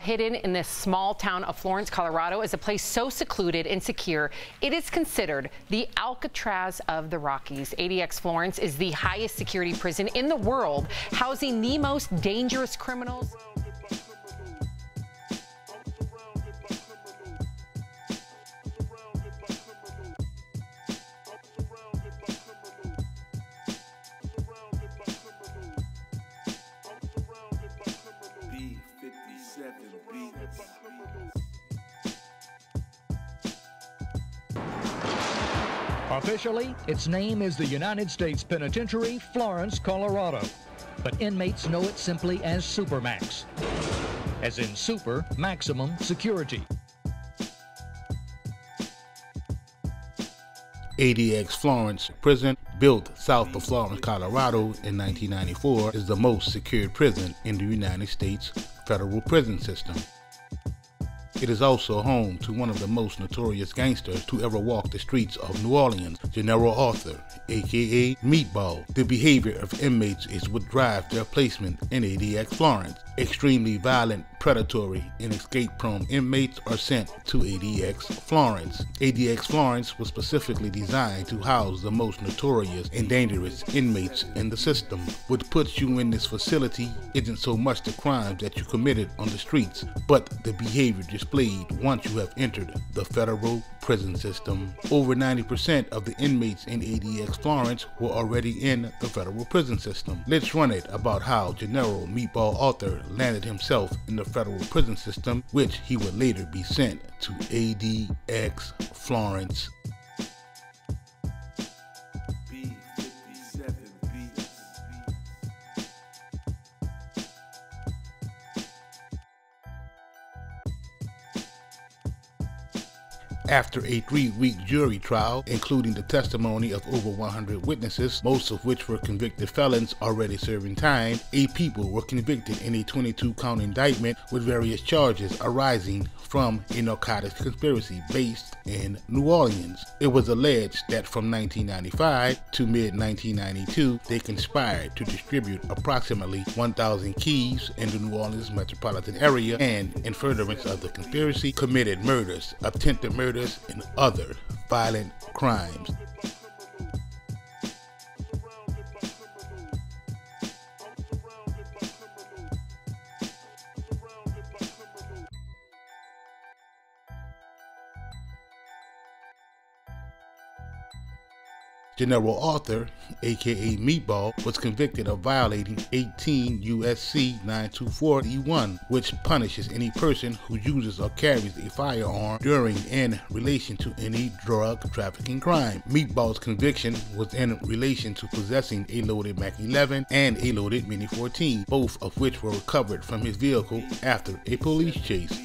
Hidden in this small town of Florence, Colorado, is a place so secluded and secure, it is considered the Alcatraz of the Rockies. ADX Florence is the highest security prison in the world, housing the most dangerous criminals. Officially, its name is the United States Penitentiary, Florence, Colorado. But inmates know it simply as Supermax, as in super maximum security. ADX Florence Prison, built south of Florence, Colorado in 1994, is the most secured prison in the United States federal prison system. It is also home to one of the most notorious gangsters to ever walk the streets of New Orleans, Gennero Meatball, aka Meatball. The behavior of inmates is what drives their placement in ADX Florence. Extremely violent, predatory, and escape-prone inmates are sent to ADX Florence. ADX Florence was specifically designed to house the most notorious and dangerous inmates in the system. What puts you in this facility isn't so much the crimes that you committed on the streets, but the behavior displayed once you have entered the federal prison system. Over 90% of the inmates in ADX Florence were already in the federal prison system. Let's run it about how Gennero Meatball Author landed himself in the federal prison system, which he would later be sent to ADX Florence. After a 3-week jury trial, including the testimony of over 100 witnesses, most of which were convicted felons already serving time, 8 people were convicted in a 22-count indictment with various charges arising from a narcotics conspiracy based in New Orleans. It was alleged that from 1995 to mid-1992, they conspired to distribute approximately 1,000 keys in the New Orleans metropolitan area and, in furtherance of the conspiracy, committed murders, attempted murders, and other violent crimes. Gennero Author, aka Meatball, was convicted of violating 18 U.S.C. 924E1, which punishes any person who uses or carries a firearm during and relation to any drug trafficking crime. Meatball's conviction was in relation to possessing a loaded Mac 11 and a loaded Mini 14, both of which were recovered from his vehicle after a police chase,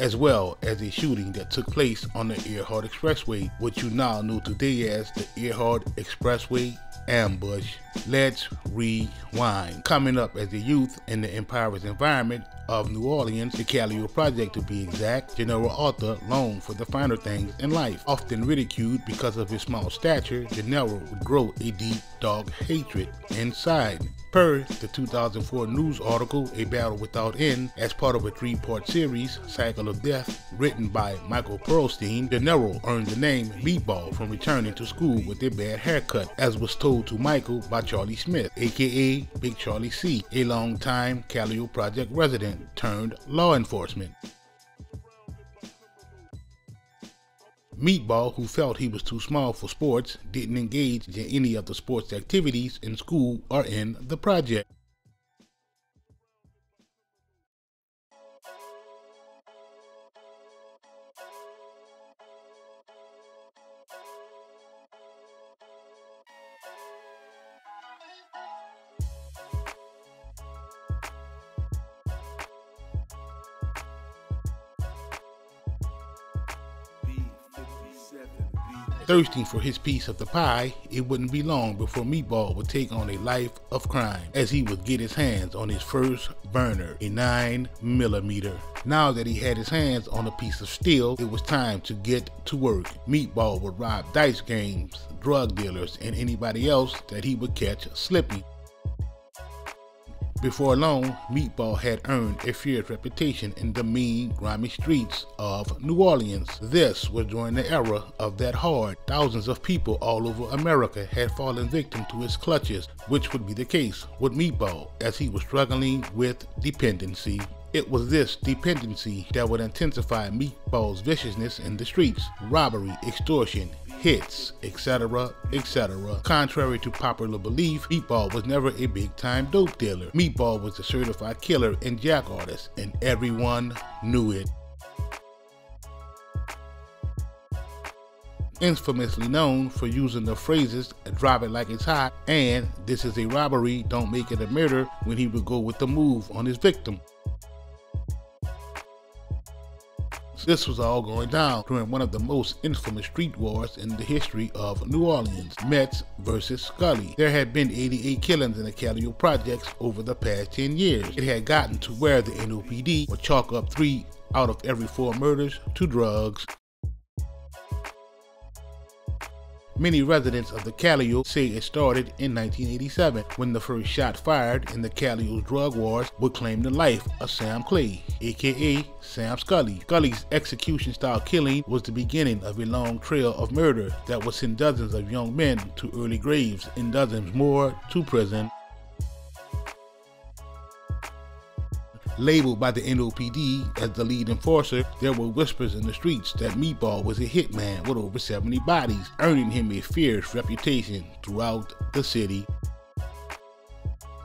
as well as a shooting that took place on the Earhart Expressway, which you now know today as the Earhart Expressway ambush. Let's rewind. Coming up as a youth in the impoverished environment of New Orleans, the Calio Project to be exact, Gennero Author longed for the finer things in life. Often ridiculed because of his small stature, Gennero would grow a deep, dark hatred inside. Per the 2004 news article, A Battle Without End, as part of a 3-part series, Cycle of Death, written by Michael Pearlstein, Gennero earned the name Meatball from returning to school with a bad haircut, as was told to Michael by Charlie Smith, aka Big Charlie C, a long-time Calio Project resident turned law enforcement. Meatball, who felt he was too small for sports, didn't engage in any of the sports activities in school or in the project. Thirsting for his piece of the pie, it wouldn't be long before Meatball would take on a life of crime, as he would get his hands on his first burner, a 9mm. Now that he had his hands on a piece of steel, it was time to get to work. Meatball would rob dice games, drug dealers, and anybody else that he would catch slipping. Before long, Meatball had earned a fierce reputation in the mean, grimy streets of New Orleans. This was during the era of that hard. Thousands of people all over America had fallen victim to his clutches, which would be the case with Meatball as he was struggling with dependency. It was this dependency that would intensify Meatball's viciousness in the streets. Robbery, extortion, hits, etc., etc. Contrary to popular belief, Meatball was never a big-time dope dealer. Meatball was a certified killer and jack artist, and everyone knew it. Infamously known for using the phrases "drop it like it's hot" and "this is a robbery, don't make it a murder" when he would go with the move on his victim. This was all going down during one of the most infamous street wars in the history of New Orleans, Mets versus Scully. There had been 88 killings in the Calliope projects over the past 10 years. It had gotten to where the NOPD would chalk up 3 out of every 4 murders to drugs. Many residents of the Calliope say it started in 1987 when the first shot fired in the Calliope's drug wars would claim the life of Sam Clay, aka Sam Scully. Scully's execution-style killing was the beginning of a long trail of murder that would send dozens of young men to early graves and dozens more to prison. Labeled by the NOPD as the lead enforcer, there were whispers in the streets that Meatball was a hitman with over 70 bodies, earning him a fierce reputation throughout the city.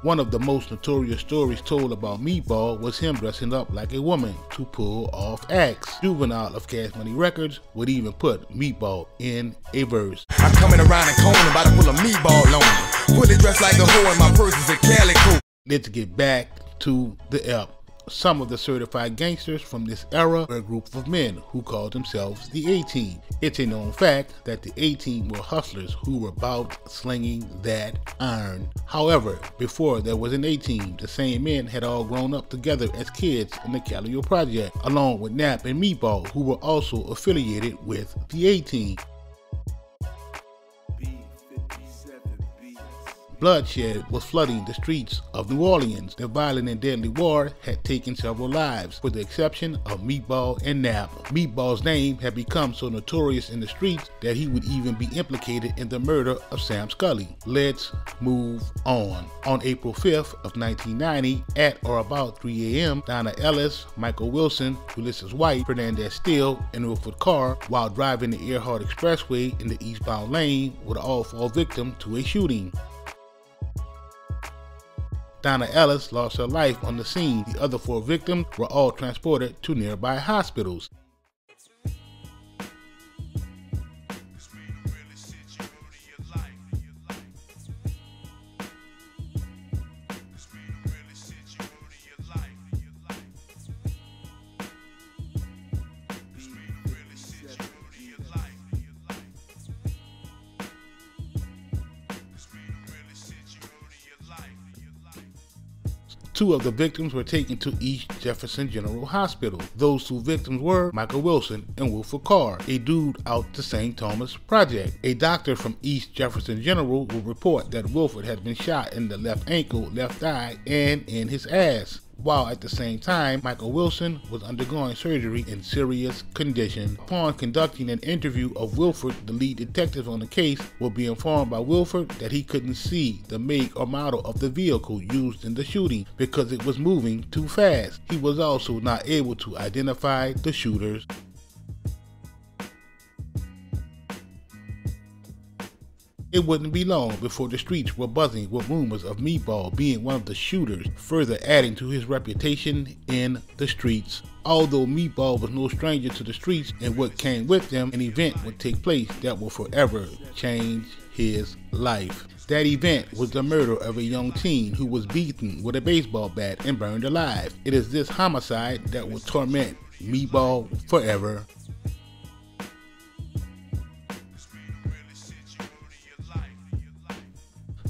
One of the most notorious stories told about Meatball was him dressing up like a woman to pull off acts. Juvenile of Cash Money Records would even put Meatball in a verse. I'm coming around a corner about to pull a meatball on me. Fully dressed like a hoe and my purse is a calico. Let's get back to the ep. Some of the certified gangsters from this era were a group of men who called themselves the A-Team. It's a known fact that the A-Team were hustlers who were about slinging that iron. However, before there was an A-Team, the same men had all grown up together as kids in the Calliope Project, along with Nap and Meatball, who were also affiliated with the A-Team. Bloodshed was flooding the streets of New Orleans. The violent and deadly war had taken several lives, with the exception of Meatball and Nap. Meatball's name had become so notorious in the streets that he would even be implicated in the murder of Sam Scully. Let's move on. On April 5th of 1990, at or about 3 a.m., Donna Ellis, Michael Wilson, Ulysses White, Fernandez Steele, and Wilford Carr, while driving the Earhart Expressway in the eastbound lane, would all fall victim to a shooting. Donna Ellis lost her life on the scene. The other 4 victims were all transported to nearby hospitals. Two of the victims were taken to East Jefferson General Hospital. Those 2 victims were Michael Wilson and Wilford Carr, a dude out the St. Thomas Project. A doctor from East Jefferson General will report that Wilford had been shot in the left ankle, left thigh, and in his ass, while at the same time Michael Wilson was undergoing surgery in serious condition. Upon conducting an interview of Wilford, the lead detective on the case will be informed by Wilford that he couldn't see the make or model of the vehicle used in the shooting because it was moving too fast. He was also not able to identify the shooters. It wouldn't be long before the streets were buzzing with rumors of Meatball being one of the shooters, further adding to his reputation in the streets. Although Meatball was no stranger to the streets and what came with them, an event would take place that will forever change his life. That event was the murder of a young teen who was beaten with a baseball bat and burned alive. It is this homicide that will torment Meatball forever.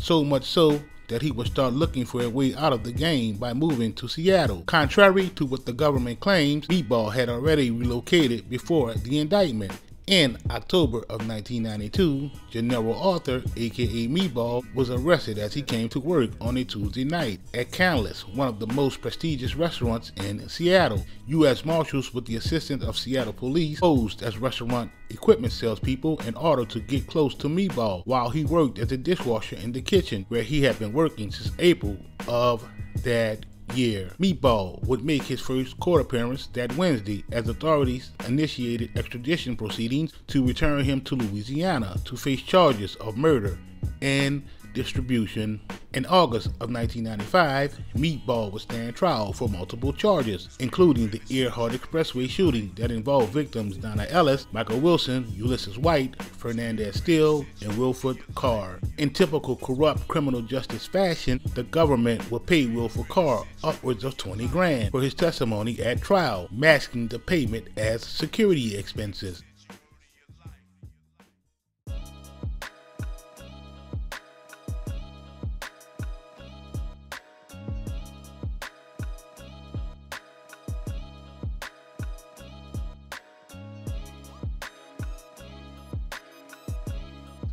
So much so that he would start looking for a way out of the game by moving to Seattle. Contrary to what the government claims, Meatball had already relocated before the indictment. In October of 1992, Gennero Arthur, aka Meatball, was arrested as he came to work on a Tuesday night at Canlis, one of the most prestigious restaurants in Seattle. U.S. Marshals, with the assistance of Seattle police, posed as restaurant equipment salespeople in order to get close to Meatball while he worked as a dishwasher in the kitchen, where he had been working since April of that year. Meatball would make his first court appearance that Wednesday as authorities initiated extradition proceedings to return him to Louisiana to face charges of murder and distribution. In August of 1995, Meatball would stand trial for multiple charges, including the Earhart Expressway shooting that involved victims Donna Ellis, Michael Wilson, Ulysses White, Fernandez Steele, and Wilford Carr. In typical corrupt criminal justice fashion, the government would pay Wilford Carr upwards of $20 grand for his testimony at trial, masking the payment as security expenses.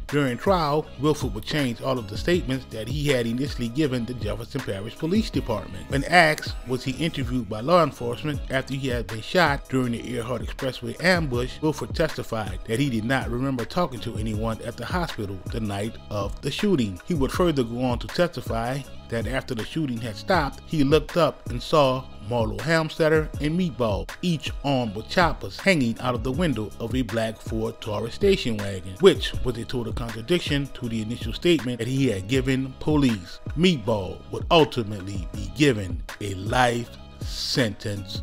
During trial, Wilford would change all of the statements that he had initially given the Jefferson Parish Police Department. When asked was he interviewed by law enforcement after he had been shot during the Earhart Expressway ambush, Wilford testified that he did not remember talking to anyone at the hospital the night of the shooting. He would further go on to testify that after the shooting had stopped, he looked up and saw Marlo Hamstetter and Meatball, each armed with choppers, hanging out of the window of a black Ford Taurus station wagon, which was a total contradiction to the initial statement that he had given police. Meatball would ultimately be given a life sentence.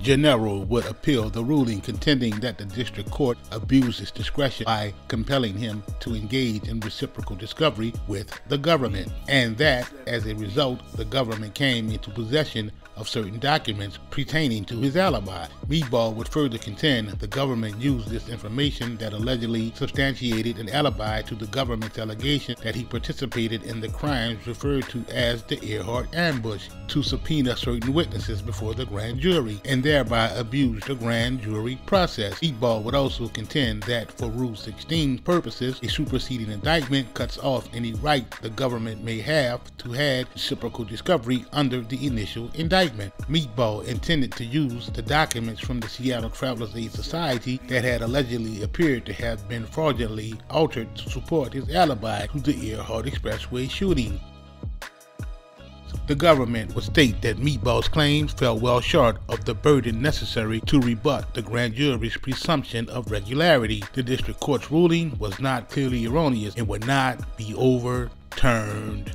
Gennero would appeal the ruling, contending that the district court abused its discretion by compelling him to engage in reciprocal discovery with the government, and that, as a result, the government came into possession of certain documents pertaining to his alibi. Meatball would further contend the government used this information that allegedly substantiated an alibi to the government's allegation that he participated in the crimes referred to as the Earhart ambush to subpoena certain witnesses before the grand jury, and thereby abuse the grand jury process. Meatball would also contend that for Rule 16 purposes, a superseding indictment cuts off any right the government may have to have reciprocal discovery under the initial indictment. Meatball intended to use the documents from the Seattle Travelers Aid Society that had allegedly appeared to have been fraudulently altered to support his alibi to the Earhart Expressway shooting. The government would state that Meatball's claims fell well short of the burden necessary to rebut the grand jury's presumption of regularity. The district court's ruling was not clearly erroneous and would not be overturned.